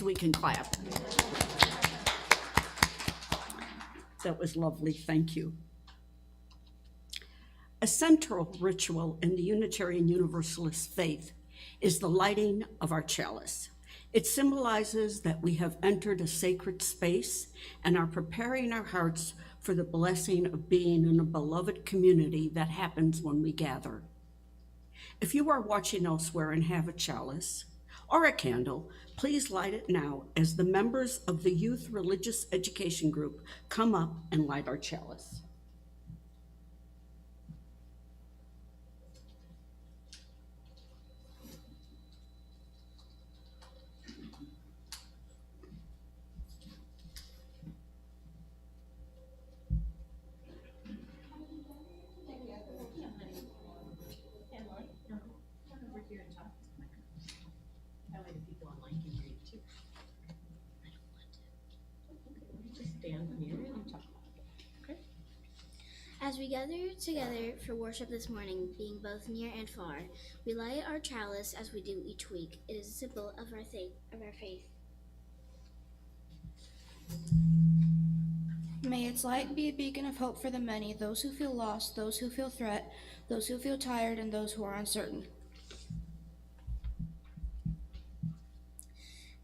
so we can clap. That was lovely, thank you. A central ritual in the Unitarian Universalist faith is the lighting of our chalice. It symbolizes that we have entered a sacred space and are preparing our hearts for the blessing of being in a beloved community that happens when we gather. If you are watching elsewhere and have a chalice or a candle, please light it now as the members of the Youth Religious Education Group come up and light our chalice. As we gather together for worship this morning, being both near and far, we light our chalice as we do each week. It is a symbol of our faith. May its light be a beacon of hope for the many, those who feel lost, those who feel threat, those who feel tired, and those who are uncertain.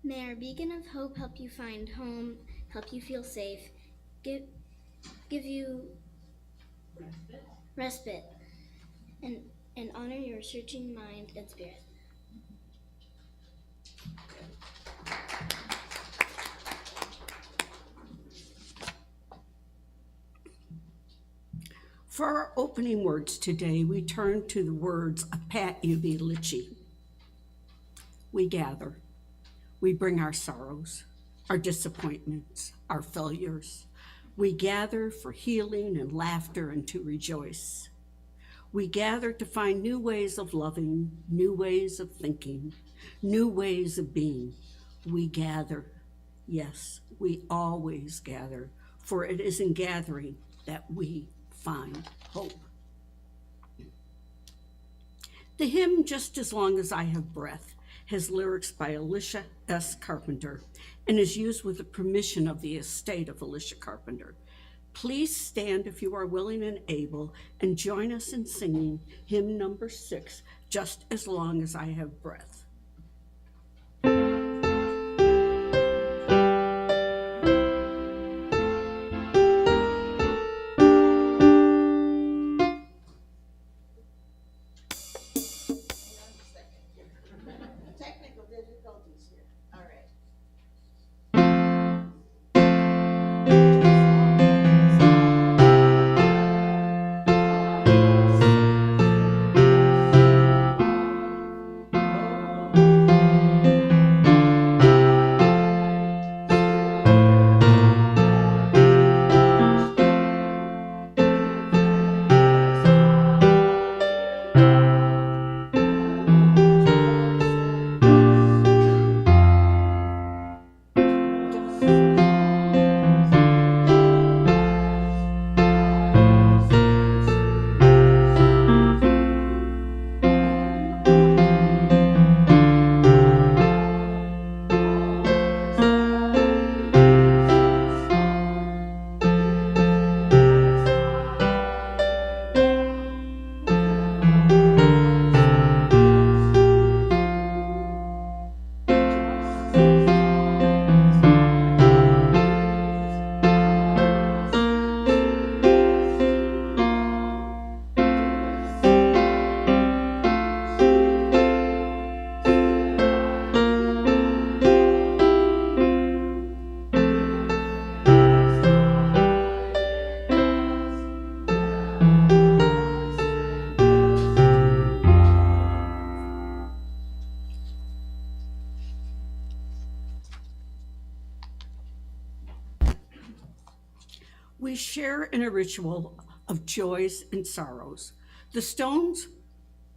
May our beacon of hope help you find home, help you feel safe, give you respite, and honor your searching mind and spirit. For our opening words today, we turn to the words of Pat U.B. Litchie. We gather. We bring our sorrows, our disappointments, our failures. We gather for healing and laughter and to rejoice. We gather to find new ways of loving, new ways of thinking, new ways of being. We gather. Yes, we always gather, for it is in gathering that we find hope. The hymn, Just as Long as I Have Breath, has lyrics by Alicia S. Carpenter and is used with the permission of the estate of Alicia Carpenter. Please stand if you are willing and able and join us in singing hymn number 6, Just as Long as I Have Breath. We share in a ritual of joys and sorrows. The stones,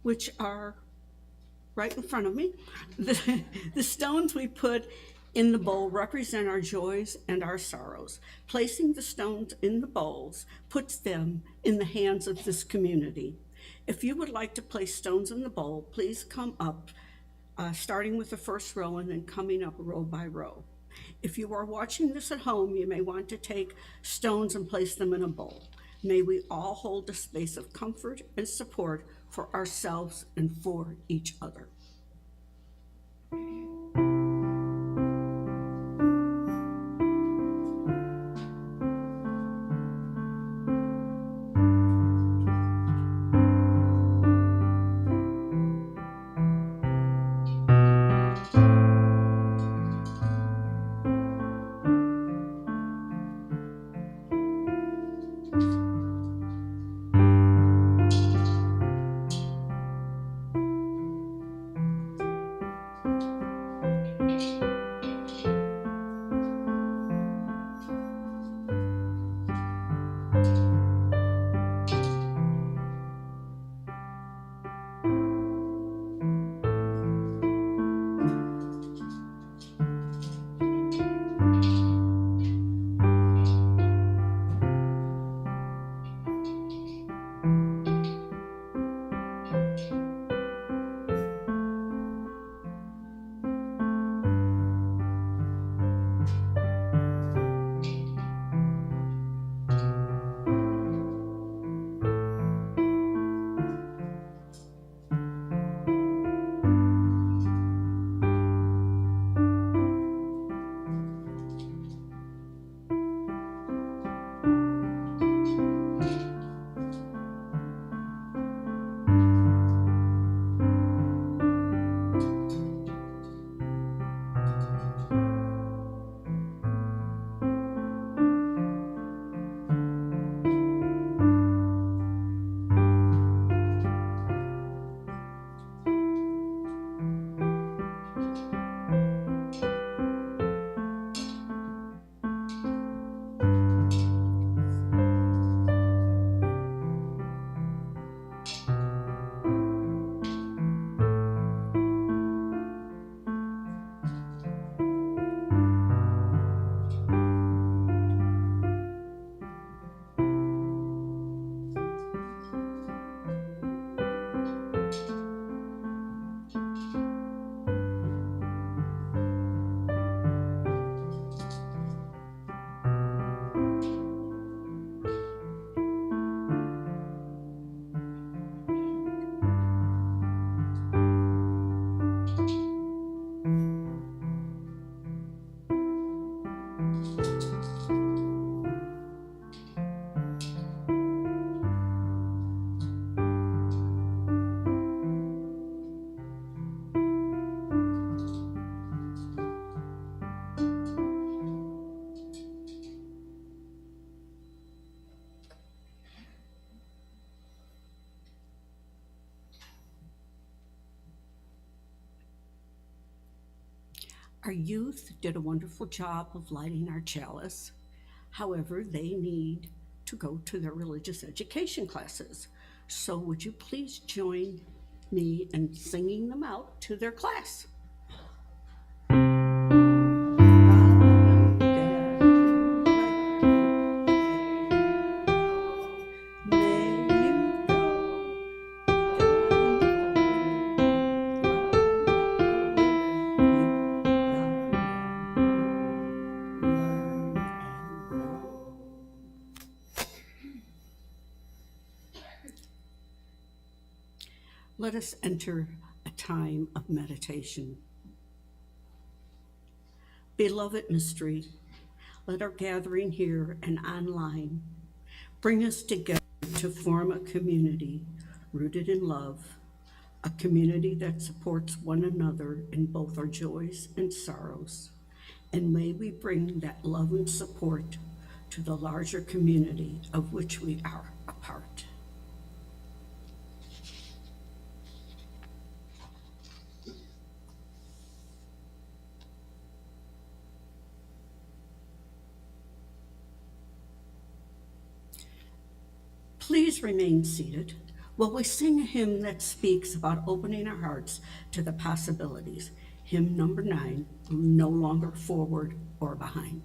which are right in front of me, the stones we put in the bowl represent our joys and our sorrows. Placing the stones in the bowls puts them in the hands of this community. If you would like to place stones in the bowl, please come up starting with the first row and then coming up row by row. If you are watching this at home, you may want to take stones and place them in a bowl. May we all hold a space of comfort and support for ourselves and for each other. Our youth did a wonderful job of lighting our chalice. However, they need to go to their religious education classes. So would you please join me in singing them out to their class? Let us enter a time of meditation. Beloved mystery, let our gathering here and online bring us together to form a community rooted in love, a community that supports one another in both our joys and sorrows. And may we bring that love and support to the larger community of which we are a part. Please remain seated while we sing a hymn that speaks about opening our hearts to the possibilities. Hymn number 9, No Longer Forward or Behind.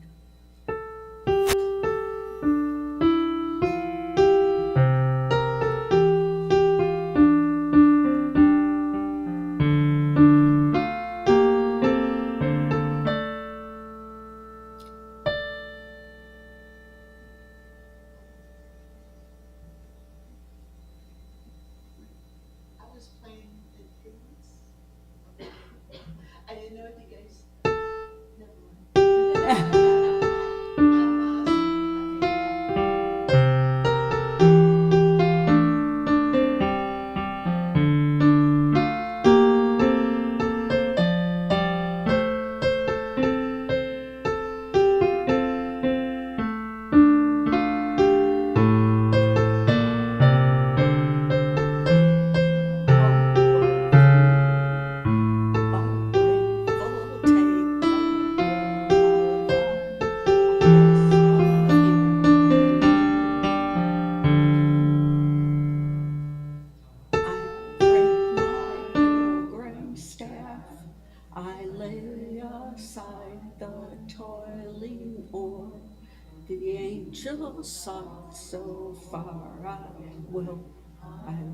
I lay aside the toiling oar. The angels sought so far, I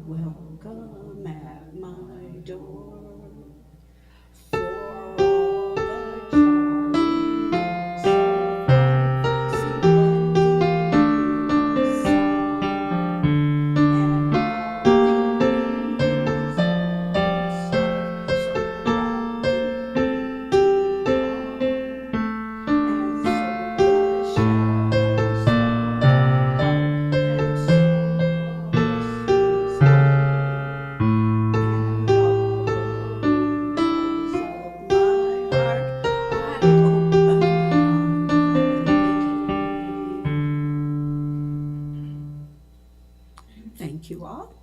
welcome at my door. For all the jarring notes of life seem blending in a song, and all the angels of the stars surrounding me too long. And so the shadows fall out, and solace is gone, and all the windows of my heart I open on the day. Thank you all.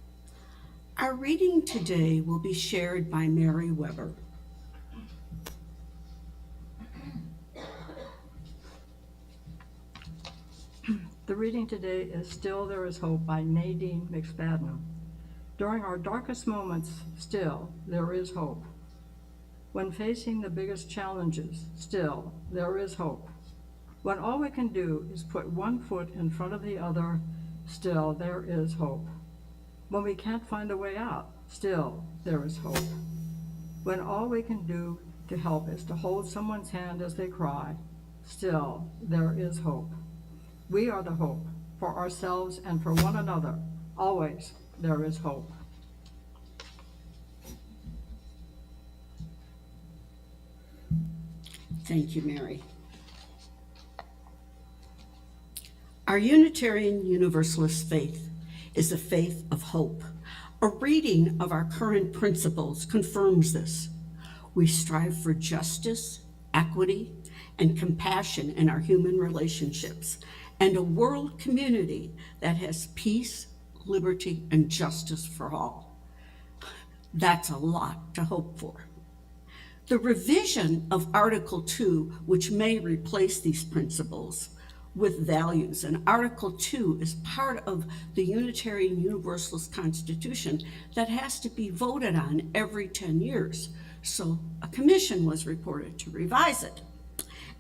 Our reading today will be shared by Mary Weber. The reading today is Still There Is Hope by Nadine McSpadden. During our darkest moments, still there is hope. When facing the biggest challenges, still there is hope. When all we can do is put one foot in front of the other, still there is hope. When we can't find a way out, still there is hope. When all we can do to help is to hold someone's hand as they cry, still there is hope. We are the hope for ourselves and for one another. Always there is hope. Thank you, Mary. Our Unitarian Universalist faith is a faith of hope. A reading of our current principles confirms this. We strive for justice, equity, and compassion in our human relationships, and a world community that has peace, liberty, and justice for all. That's a lot to hope for. The revision of Article 2, which may replace these principles with values, and Article 2 is part of the Unitarian Universalist Constitution that has to be voted on every 10 years. So a commission was reported to revise it.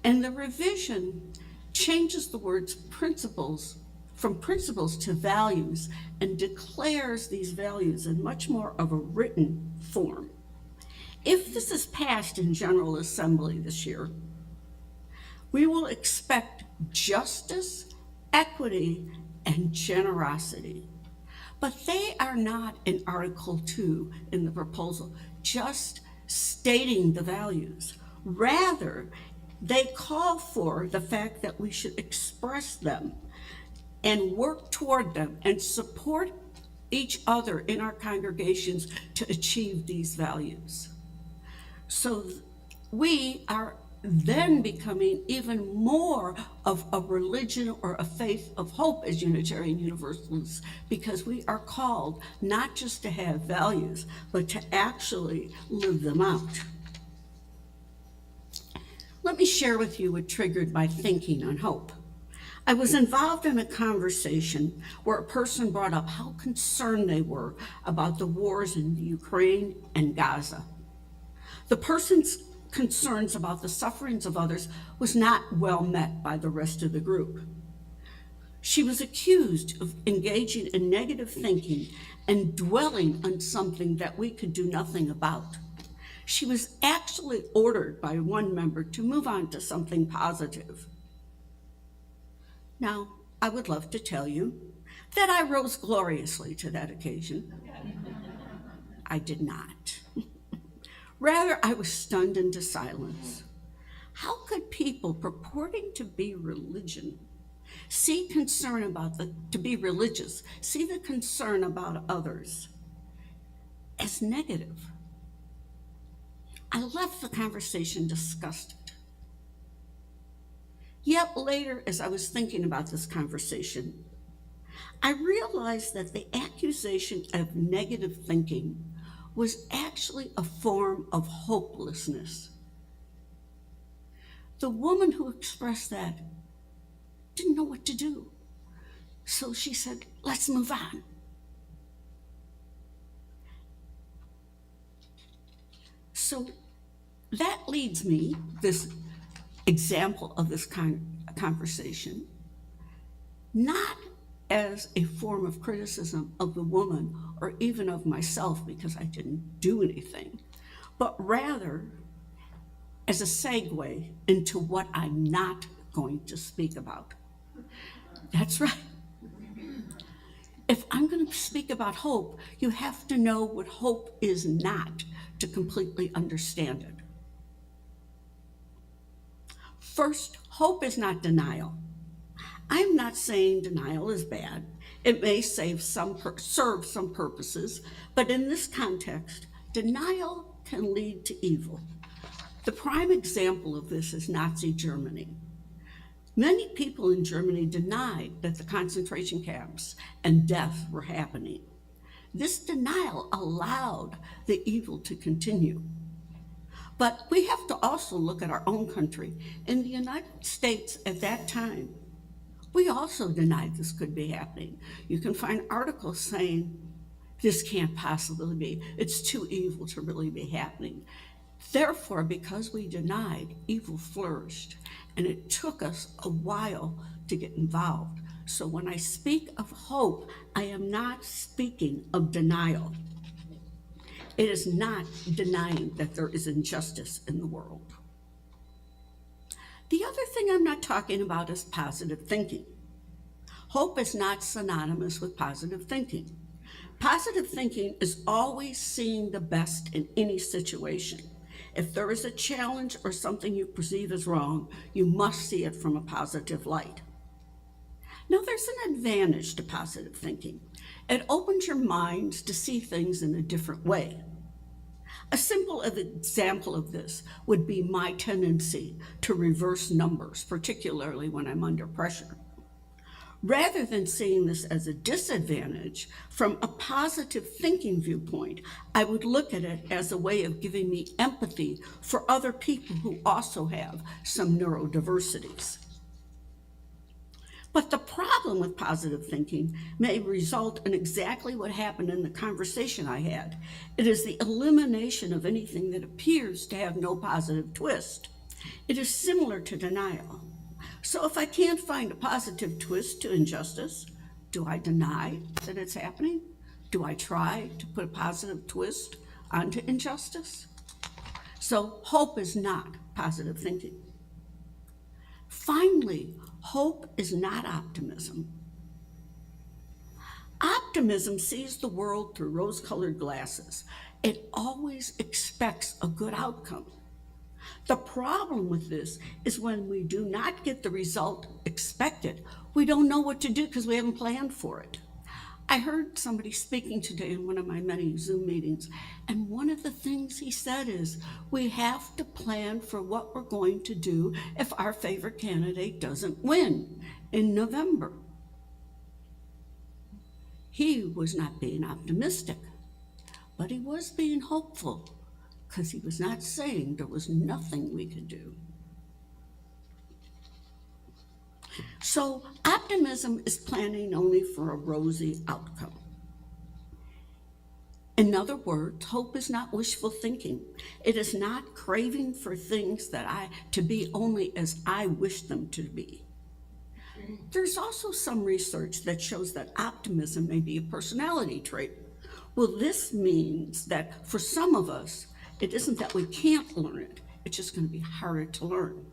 And the revision changes the words principles from principles to values and declares these values in much more of a written form. If this is passed in General Assembly this year, we will expect justice, equity, and generosity. But they are not in Article 2 in the proposal, just stating the values. Rather, they call for the fact that we should express them and work toward them and support each other in our congregations to achieve these values. So we are then becoming even more of a religion or a faith of hope as Unitarian Universalists, because we are called not just to have values, but to actually live them out. Let me share with you what triggered my thinking on hope. I was involved in a conversation where a person brought up how concerned they were about the wars in Ukraine and Gaza. The person's concerns about the sufferings of others was not well met by the rest of the group. She was accused of engaging in negative thinking and dwelling on something that we could do nothing about. She was actually ordered by one member to move on to something positive. Now, I would love to tell you that I rose gloriously to that occasion. I did not. Rather, I was stunned into silence. How could people purporting to be religion see concern about to be religious, see the concern about others as negative? I left the conversation disgusted. Yet later, as I was thinking about this conversation, I realized that the accusation of negative thinking was actually a form of hopelessness. The woman who expressed that didn't know what to do. So she said, let's move on. So that leads me, this example of this conversation, not as a form of criticism of the woman or even of myself because I didn't do anything, but rather as a segue into what I'm not going to speak about. That's right. If I'm going to speak about hope, you have to know what hope is not to completely understand it. First, hope is not denial. I'm not saying denial is bad. It may serve some purposes, but in this context, denial can lead to evil. The prime example of this is Nazi Germany. Many people in Germany denied that the concentration camps and death were happening. This denial allowed the evil to continue. But we have to also look at our own country. In the United States at that time, we also denied this could be happening. You can find articles saying, this can't possibly be. It's too evil to really be happening. Therefore, because we denied, evil flourished, and it took us a while to get involved. So when I speak of hope, I am not speaking of denial. It is not denying that there is injustice in the world. The other thing I'm not talking about is positive thinking. Hope is not synonymous with positive thinking. Positive thinking is always seeing the best in any situation. If there is a challenge or something you perceive as wrong, you must see it from a positive light. Now, there's an advantage to positive thinking. It opens your mind to see things in a different way. A simple example of this would be my tendency to reverse numbers, particularly when I'm under pressure. Rather than seeing this as a disadvantage, from a positive thinking viewpoint, I would look at it as a way of giving me empathy for other people who also have some neurodiversities. But the problem with positive thinking may result in exactly what happened in the conversation I had. It is the elimination of anything that appears to have no positive twist. It is similar to denial. So if I can't find a positive twist to injustice, do I deny that it's happening? Do I try to put a positive twist onto injustice? So hope is not positive thinking. Finally, hope is not optimism. Optimism sees the world through rose-colored glasses. It always expects a good outcome. The problem with this is when we do not get the result expected, we don't know what to do because we haven't planned for it. I heard somebody speaking today in one of my many Zoom meetings, and one of the things he said is, we have to plan for what we're going to do if our favorite candidate doesn't win in November. He was not being optimistic, but he was being hopeful, because he was not saying there was nothing we could do. So optimism is planning only for a rosy outcome. In other words, hope is not wishful thinking. It is not craving for things to be only as I wish them to be. There's also some research that shows that optimism may be a personality trait. Well, this means that for some of us, it isn't that we can't learn it, it's just going to be harder to learn.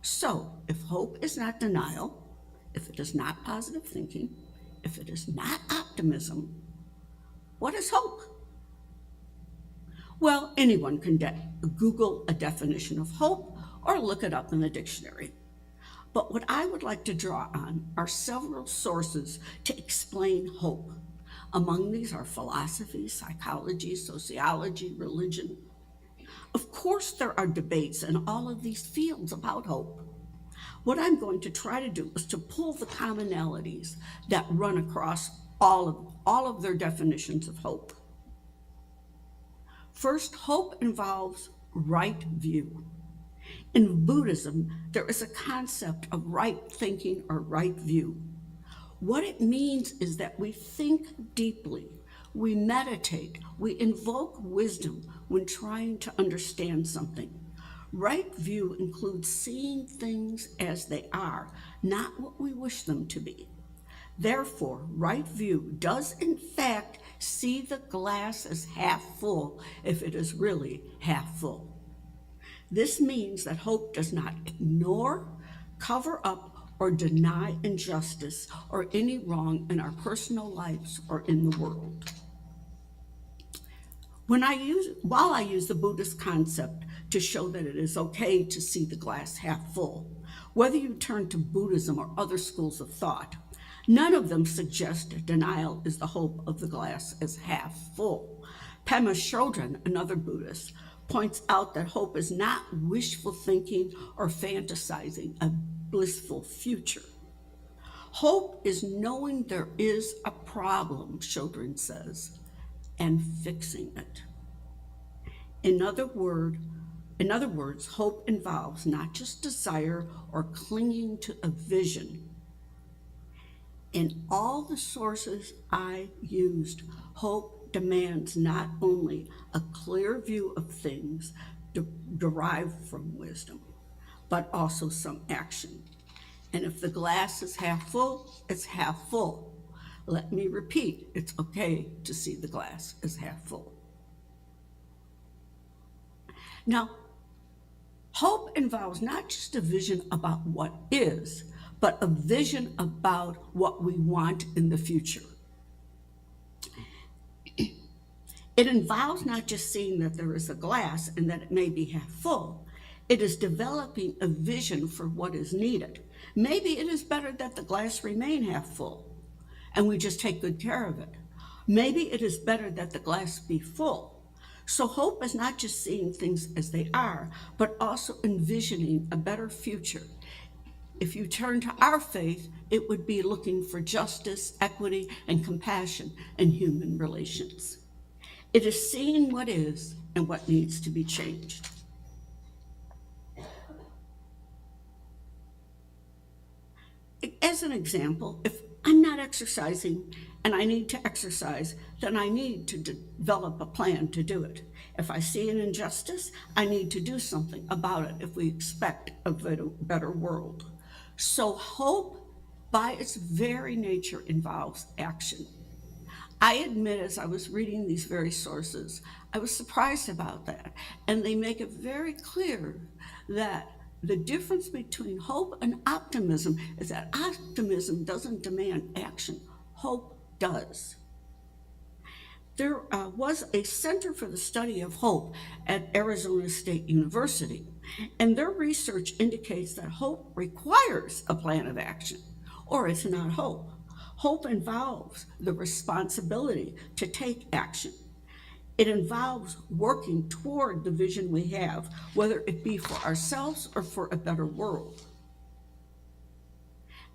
So, if hope is not denial, if it is not positive thinking, if it is not optimism, what is hope? Well, anyone can Google a definition of hope or look it up in the dictionary. But what I would like to draw on are several sources to explain hope. Among these are philosophy, psychology, sociology, religion. Of course, there are debates in all of these fields about hope. What I'm going to try to do is to pull the commonalities that run across all of their definitions of hope. First, hope involves right view. In Buddhism, there is a concept of right thinking or right view. What it means is that we think deeply, we meditate, we invoke wisdom when trying to understand something. Right view includes seeing things as they are, not what we wish them to be. Therefore, right view does in fact see the glass as half full if it is really half full. This means that hope does not ignore, cover up, or deny injustice or any wrong in our personal lives or in the world. While I use the Buddhist concept to show that it is okay to see the glass half full, whether you turn to Buddhism or other schools of thought, none of them suggest denial is the hope of the glass as half full. Pema Chodron, another Buddhist, points out that hope is not wishful thinking or fantasizing a blissful future. Hope is knowing there is a problem, Chodron says, and fixing it. In other words, hope involves not just desire or clinging to a vision. In all the sources I used, hope demands not only a clear view of things derived from wisdom, but also some action. And if the glass is half full, it's half full. Let me repeat, it's okay to see the glass as half full. Now, hope involves not just a vision about what is, but a vision about what we want in the future. It involves not just seeing that there is a glass and that it may be half full. It is developing a vision for what is needed. Maybe it is better that the glass remain half full and we just take good care of it. Maybe it is better that the glass be full. So hope is not just seeing things as they are, but also envisioning a better future. If you turn to our faith, it would be looking for justice, equity, and compassion in human relations. It is seeing what is and what needs to be changed. As an example, if I'm not exercising and I need to exercise, then I need to develop a plan to do it. If I see an injustice, I need to do something about it if we expect a better world. So hope, by its very nature, involves action. I admit, as I was reading these very sources, I was surprised about that. And they make it very clear that the difference between hope and optimism is that optimism doesn't demand action. Hope does. There was a Center for the Study of Hope at Arizona State University, and their research indicates that hope requires a plan of action, or it's not hope. Hope involves the responsibility to take action. It involves working toward the vision we have, whether it be for ourselves or for a better world.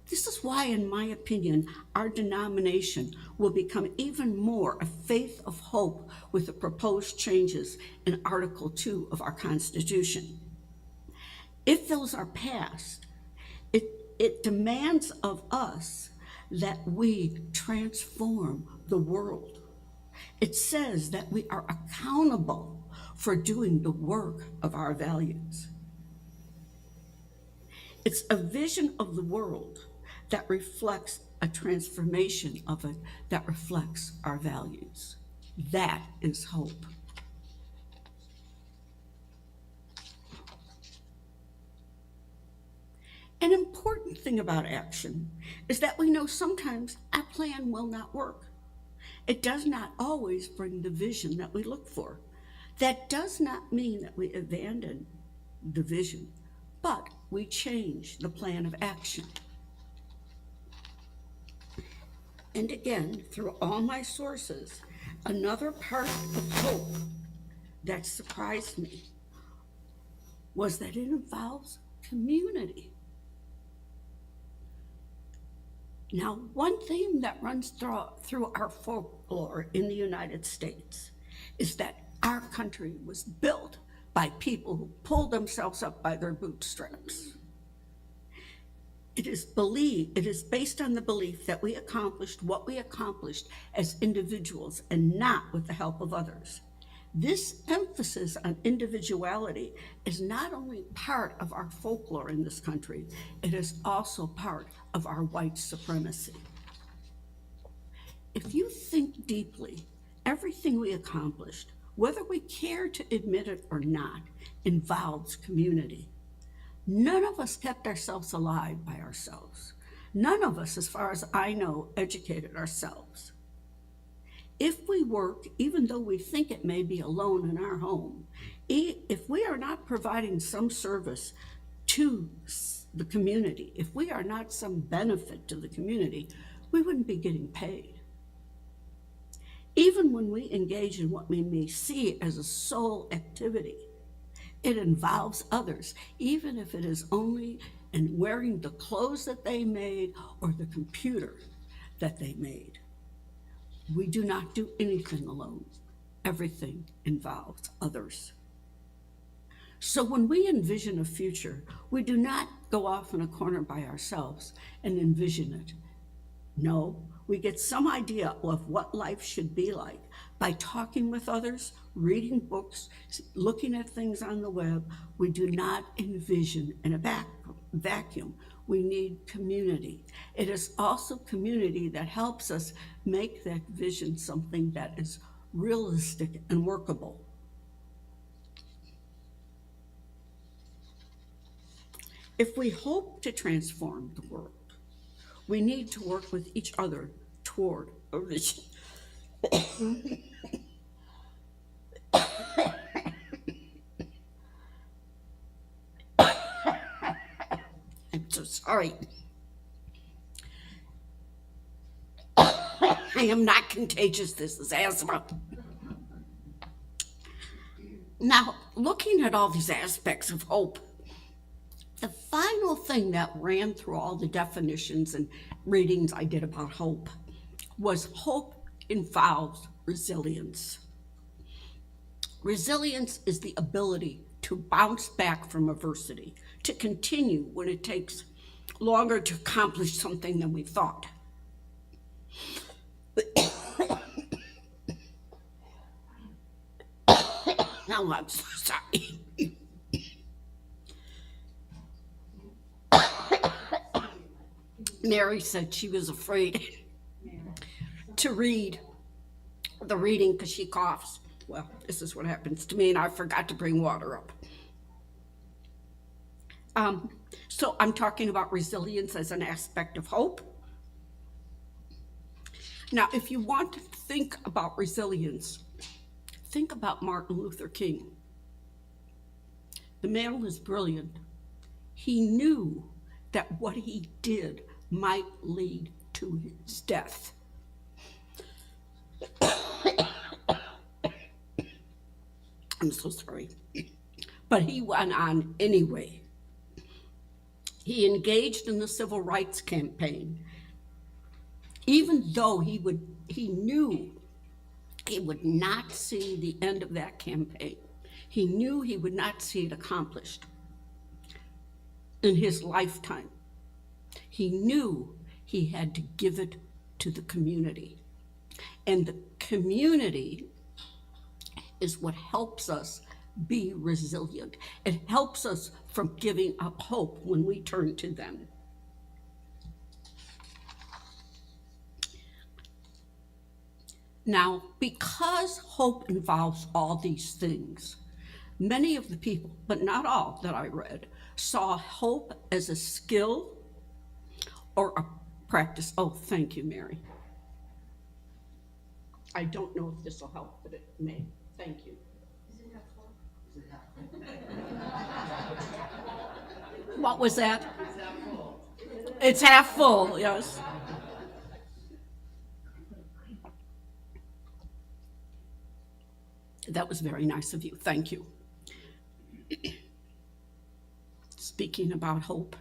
This is why, in my opinion, our denomination will become even more a faith of hope with the proposed changes in Article 2 of our Constitution. If those are passed, it demands of us that we transform the world. It says that we are accountable for doing the work of our values. It's a vision of the world that reflects a transformation of it that reflects our values. That is hope. An important thing about action is that we know sometimes our plan will not work. It does not always bring the vision that we look for. That does not mean that we abandon the vision, but we change the plan of action. And again, through all my sources, another part of hope that surprised me was that it involves community. Now, one theme that runs through our folklore in the United States is that our country was built by people who pulled themselves up by their bootstraps. It is based on the belief that we accomplished what we accomplished as individuals and not with the help of others. This emphasis on individuality is not only part of our folklore in this country, it is also part of our white supremacy. If you think deeply, everything we accomplished, whether we care to admit it or not, involves community. None of us kept ourselves alive by ourselves. None of us, as far as I know, educated ourselves. If we work, even though we think it may be alone in our home, if we are not providing some service to the community, if we are not some benefit to the community, we wouldn't be getting paid. Even when we engage in what we may see as a soul activity, it involves others, even if it is only in wearing the clothes that they made or the computer that they made. We do not do anything alone. Everything involves others. So when we envision a future, we do not go off in a corner by ourselves and envision it. No, we get some idea of what life should be like by talking with others, reading books, looking at things on the web. We do not envision in a vacuum. We need community. It is also community that helps us make that vision something that is realistic and workable. If we hope to transform the world, we need to work with each other toward a vision. I'm so sorry. I am not contagious. This is asthma. Now, looking at all these aspects of hope, the final thing that ran through all the definitions and readings I did about hope was hope involves resilience. Resilience is the ability to bounce back from adversity, to continue when it takes longer to accomplish something than we thought. Now I'm so sorry. Mary said she was afraid to read the reading because she coughs. Well, this is what happens to me, and I forgot to bring water up. So I'm talking about resilience as an aspect of hope. Now, if you want to think about resilience, think about Martin Luther King. The man was brilliant. He knew that what he did might lead to his death. I'm so sorry. But he went on anyway. He engaged in the civil rights campaign, even though he knew he would not see the end of that campaign. He knew he would not see it accomplished in his lifetime. He knew he had to give it to the community. And the community is what helps us be resilient. It helps us from giving up hope when we turn to them. Now, because hope involves all these things, many of the people, but not all that I read, saw hope as a skill or a practice. Oh, thank you, Mary. I don't know if this will help, but it may. Thank you. Is it What was that? It's half full, yes. That was very nice of you. Thank you. Speaking about hope,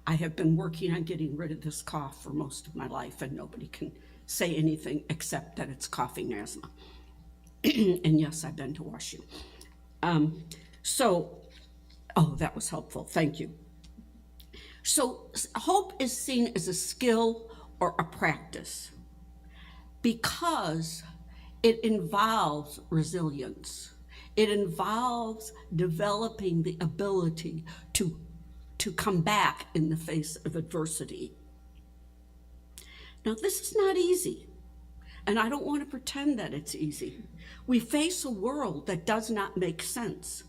I have been working on getting rid of this cough for most of my life, and nobody can say anything except that it's coughing asthma. And yes, I've been to WashU. Oh, that was helpful. Thank you. So hope is seen as a skill or a practice because it involves resilience. It involves developing the ability to come back in the face of adversity. Now, this is not easy, and I don't want to pretend that it's easy. We face a world that does not make sense.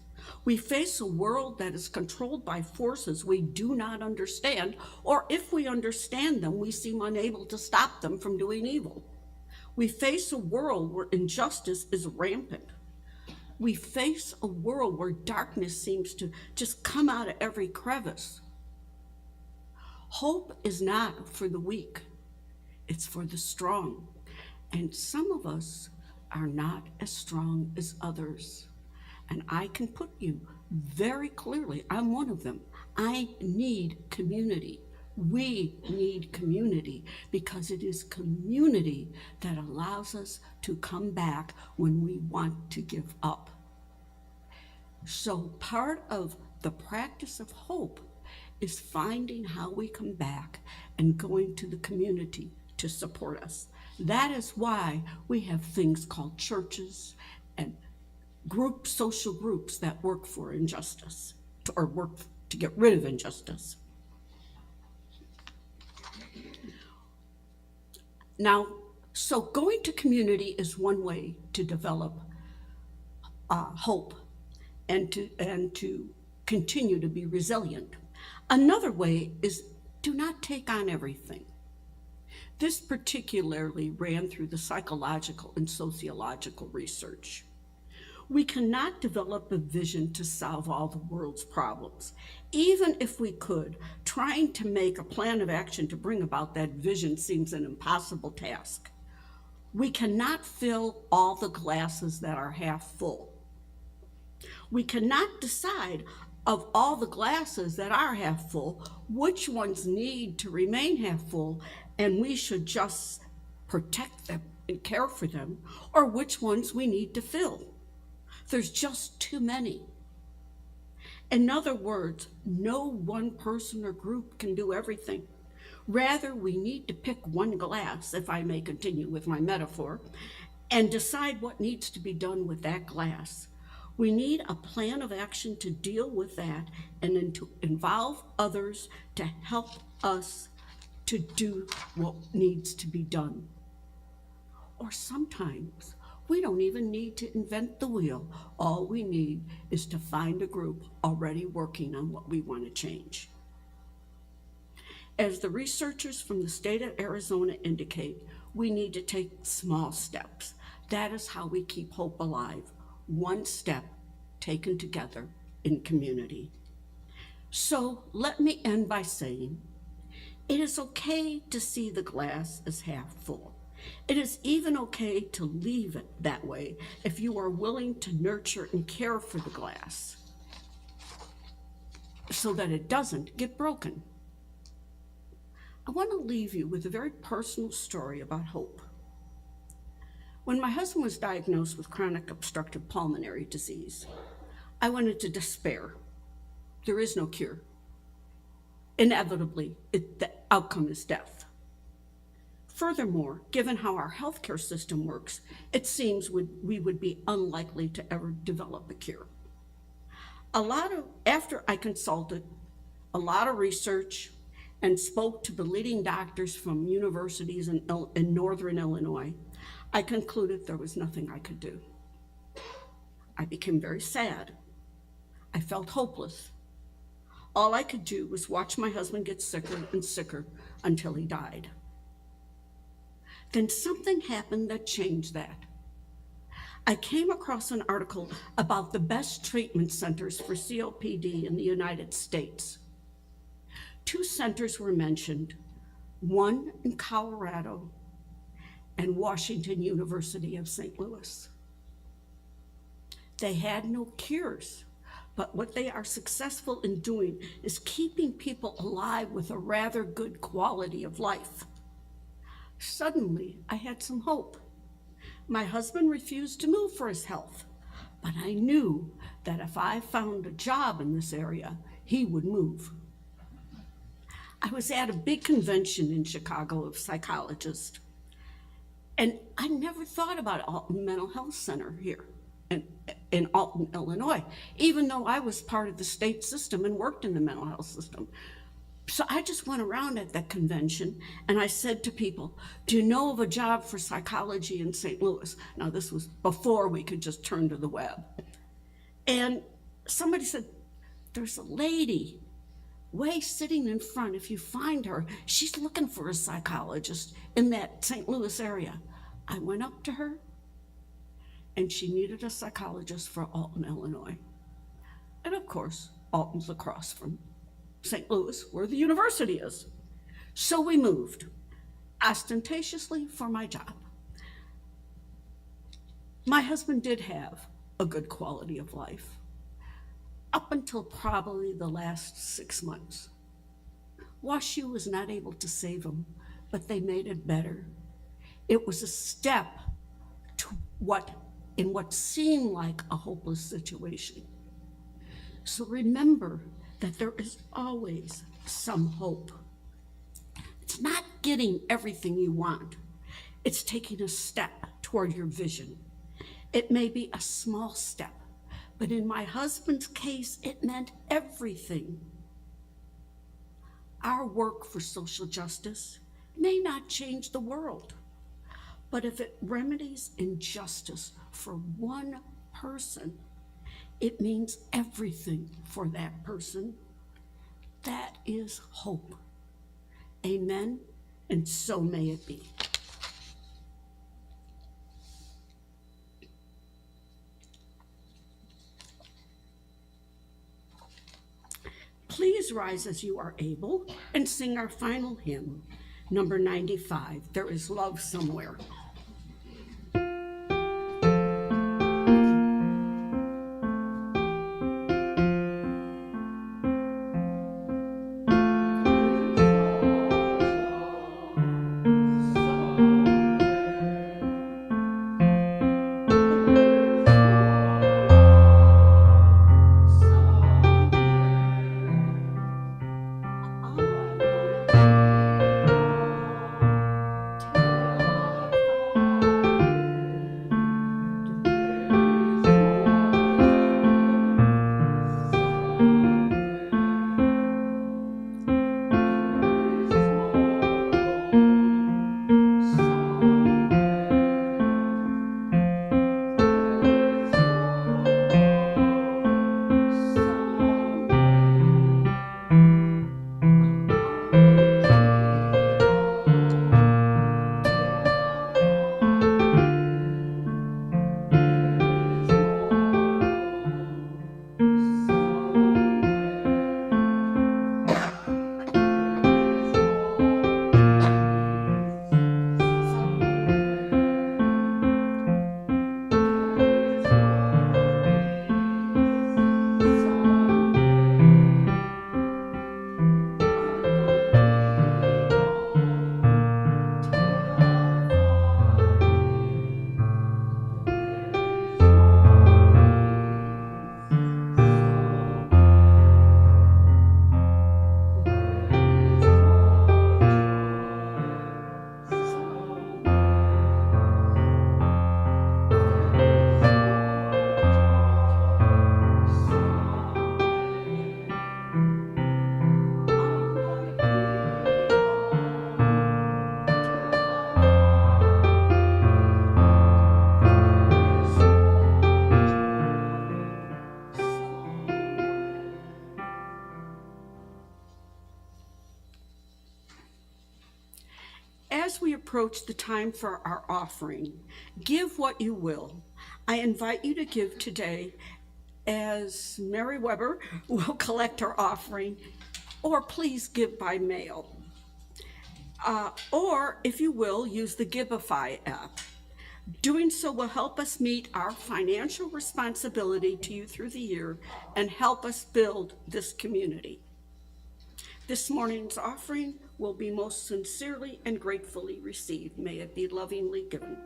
We face a world that is controlled by forces we do not understand, or if we understand them, we seem unable to stop them from doing evil. We face a world where injustice is rampant. We face a world where darkness seems to just come out of every crevice. Hope is not for the weak, it's for the strong. And some of us are not as strong as others. And I can put you very clearly, I'm one of them. I need community. We need community because it is community that allows us to come back when we want to give up. So part of the practice of hope is finding how we come back and going to the community to support us. That is why we have things called churches and social groups that work for injustice, or work to get rid of injustice. Now, so going to community is one way to develop hope and to continue to be resilient. Another way is do not take on everything. This particularly ran through the psychological and sociological research. We cannot develop a vision to solve all the world's problems. Even if we could, trying to make a plan of action to bring about that vision seems an impossible task. We cannot fill all the glasses that are half full. We cannot decide of all the glasses that are half full, which ones need to remain half full, and we should just protect them and care for them, or which ones we need to fill. There's just too many. In other words, no one person or group can do everything. Rather, we need to pick one glass, if I may continue with my metaphor, and decide what needs to be done with that glass. We need a plan of action to deal with that and then to involve others to help us to do what needs to be done. Or sometimes we don't even need to invent the wheel. All we need is to find a group already working on what we want to change. As the researchers from the state of Arizona indicate, we need to take small steps. That is how we keep hope alive, one step taken together in community. So let me end by saying, it is okay to see the glass as half full. It is even okay to leave it that way if you are willing to nurture and care for the glass so that it doesn't get broken. I want to leave you with a very personal story about hope. When my husband was diagnosed with chronic obstructive pulmonary disease, I went into despair. There is no cure. Inevitably, the outcome is death. Furthermore, given how our healthcare system works, it seems we would be unlikely to ever develop a cure. After I consulted a lot of research and spoke to the leading doctors from universities in northern Illinois, I concluded there was nothing I could do. I became very sad. I felt hopeless. All I could do was watch my husband get sicker and sicker until he died. Then something happened that changed that. I came across an article about the best treatment centers for COPD in the United States. 2 centers were mentioned, one in Colorado and Washington University of St. Louis. They had no cures, but what they are successful in doing is keeping people alive with a rather good quality of life. Suddenly, I had some hope. My husband refused to move for his health, but I knew that if I found a job in this area, he would move. I was at a big convention in Chicago of psychologists, and I never thought about Alton Mental Health Center here in Alton, Illinois, even though I was part of the state system and worked in the mental health system. So I just went around at that convention and I said to people, do you know of a job for psychology in St. Louis? Now, this was before we could just turn to the web. And somebody said, there's a lady way sitting in front. If you find her, she's looking for a psychologist in that St. Louis area. I went up to her and she needed a psychologist for Alton, Illinois. And of course, Alton's across from St. Louis, where the university is. So we moved, ostentatiously for my job. My husband did have a good quality of life, up until probably the last 6 months. WashU was not able to save him, but they made it better. It was a step to what seemed like a hopeless situation. So remember that there is always some hope. It's not getting everything you want. It's taking a step toward your vision. It may be a small step, but in my husband's case, it meant everything. Our work for social justice may not change the world, but if it remedies injustice for one person, it means everything for that person. That is hope. Amen, and so may it be. Please rise as you are able and sing our final hymn, number 95, There is Love Somewhere. As we approach the time for our offering, give what you will. I invite you to give today as Mary Weber will collect her offering, or please give by mail. Or, if you will, use the Giveify app. Doing so will help us meet our financial responsibility to you through the year and help us build this community. This morning's offering will be most sincerely and gratefully received. May it be lovingly given.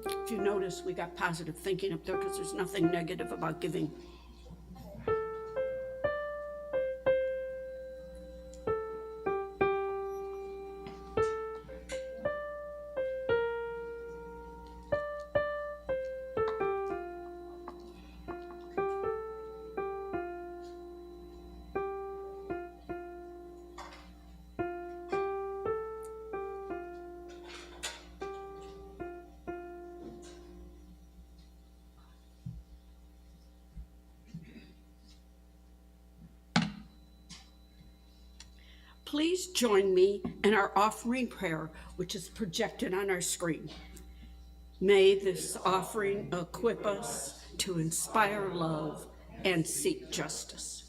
If you notice, we got positive thinking up there because there's nothing negative about giving. Please join me in our offering prayer, which is projected on our screen. May this offering equip us to inspire love and seek justice.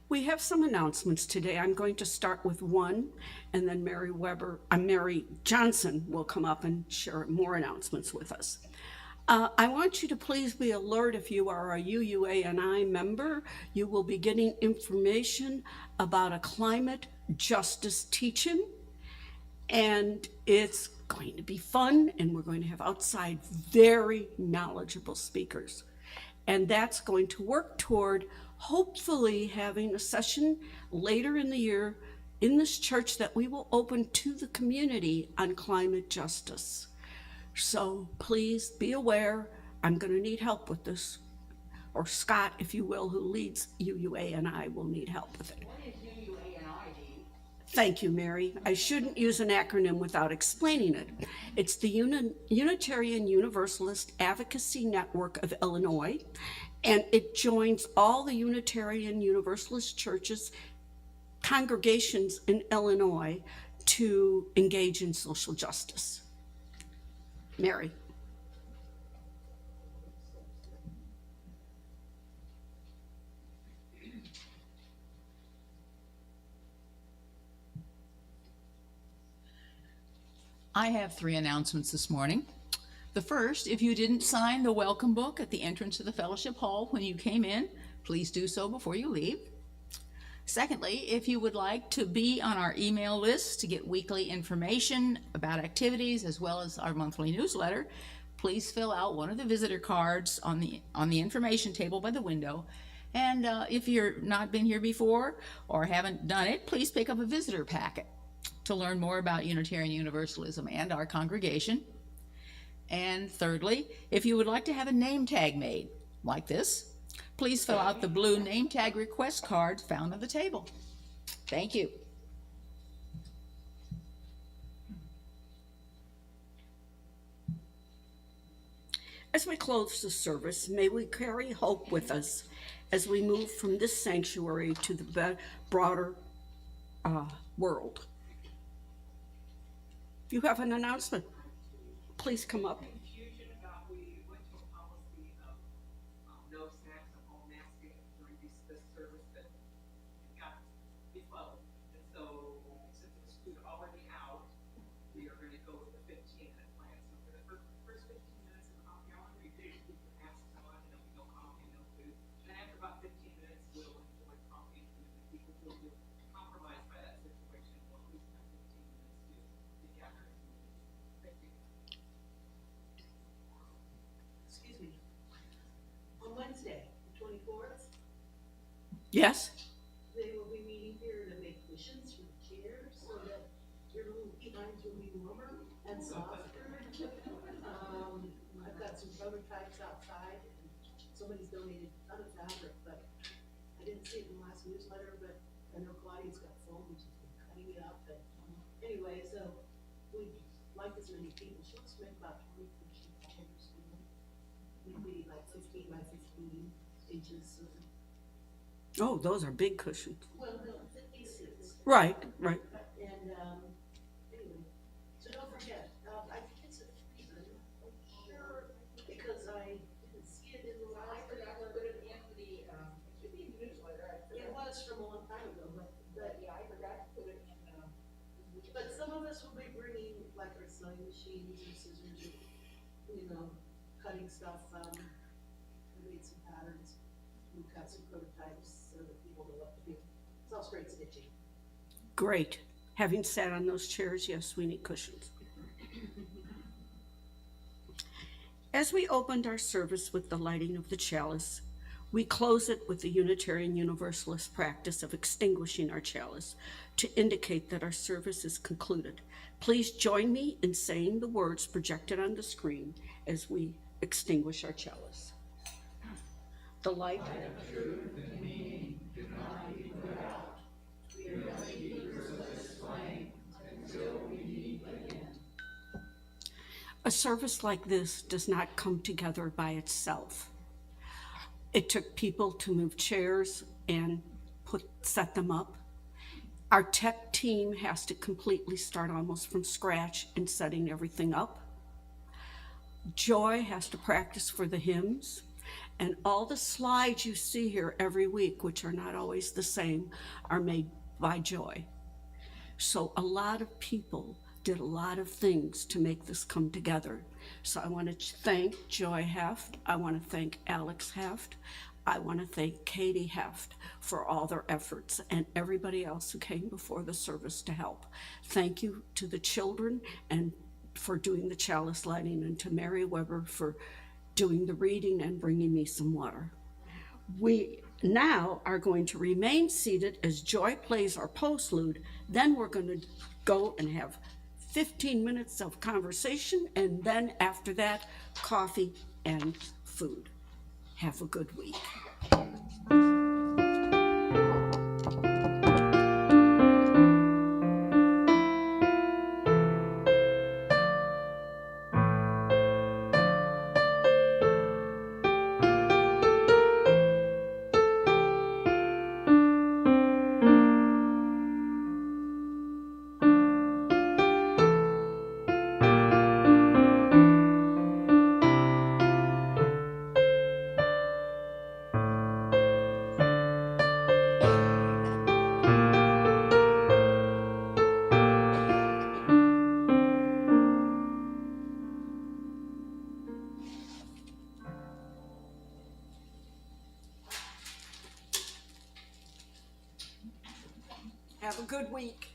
We have some announcements today. I'm going to start with one, and then Mary Johnson will come up and share more announcements with us. I want you to please be alert if you are a UUANI member. You will be getting information about a climate justice teach-in, and it's going to be fun, and we're going to have outside very knowledgeable speakers. And that's going to work toward hopefully having a session later in the year in this church that we will open to the community on climate justice. So please be aware, I'm going to need help with this. Or Scott, if you will, who leads UUANI, will need help with it. What is UUANI? Thank you, Mary. I shouldn't use an acronym without explaining it. It's the Unitarian Universalist Advocacy Network of Illinois, and it joins all the Unitarian Universalist churches, congregations in Illinois to engage in social justice. Mary. I have 3 announcements this morning. The first, if you didn't sign the welcome book at the entrance to the fellowship hall when you came in, please do so before you leave. Secondly, if you would like to be on our email list to get weekly information about activities as well as our monthly newsletter, please fill out one of the visitor cards on the information table by the window. And if you're not been here before or haven't done it, please pick up a visitor packet to learn more about Unitarian Universalism and our congregation. And thirdly, if you would like to have a name tag made like this, please fill out the blue name tag request card found on the table. Thank you. As we close the service, may we carry hope with us as we move from this sanctuary to the broader world. You have an announcement. Please come up. Confusion about we went to a policy of no snacks and home masking during this service that got befuddled. And so since it's food already out, we are going to go with the 15-minute plan. So for the first 15 minutes of the coffee hour, we did keep the masks on, and there'll be no coffee, no food. And after about 15 minutes, we'll enjoy coffee and food. And people will feel compromised by that situation. We'll at least have 15 minutes to gather. Thank you. Excuse me. On Wednesday, the 24th, Yes? they will be meeting here to make cushions for the chairs so that your little behinds will be warmer and softer. I've got some prototypes outside, and somebody's donated a ton of fabric, but I didn't see it in the last newsletter, but I know Claudia's got foam, she's been cutting it up, but anyway, so we'd like as many people, she wants to make about 20 cushions. maybe like 15 by 15 inches. Oh, those are big cushions. Well, no, 56. Right, right. And, anyway, so don't forget, I think it's a reason, I'm sure, because I didn't see it in the last. I forgot to put it in the, it should be in the newsletter. It was from a long time ago, but Yeah, I forgot to put it in, but some of us will be bringing like our sewing machines and scissors, and, cutting stuff, we made some patterns, we cut some prototypes so that people know what to do. It's all straight stitching. Great. Having sat on those chairs, yes, we need cushions. As we opened our service with the lighting of the chalice, we close it with the Unitarian Universalist practice of extinguishing our chalice to indicate that our service is concluded. Please join me in saying the words projected on the screen as we extinguish our chalice. The light A service like this does not come together by itself. It took people to move chairs and set them up. Our tech team has to completely start almost from scratch in setting everything up. Joy has to practice for the hymns. And all the slides you see here every week, which are not always the same, are made by Joy. So a lot of people did a lot of things to make this come together. So I want to thank Joy Heft. I want to thank Alex Heft. I want to thank Katie Heft for all their efforts and everybody else who came before the service to help. Thank you to the children and for doing the chalice lighting, and to Mary Weber for doing the reading and bringing me some water. We now are going to remain seated as Joy plays our postlude. Then we're going to go and have 15 minutes of conversation, and then after that, coffee and food. Have a good week. Have a good week.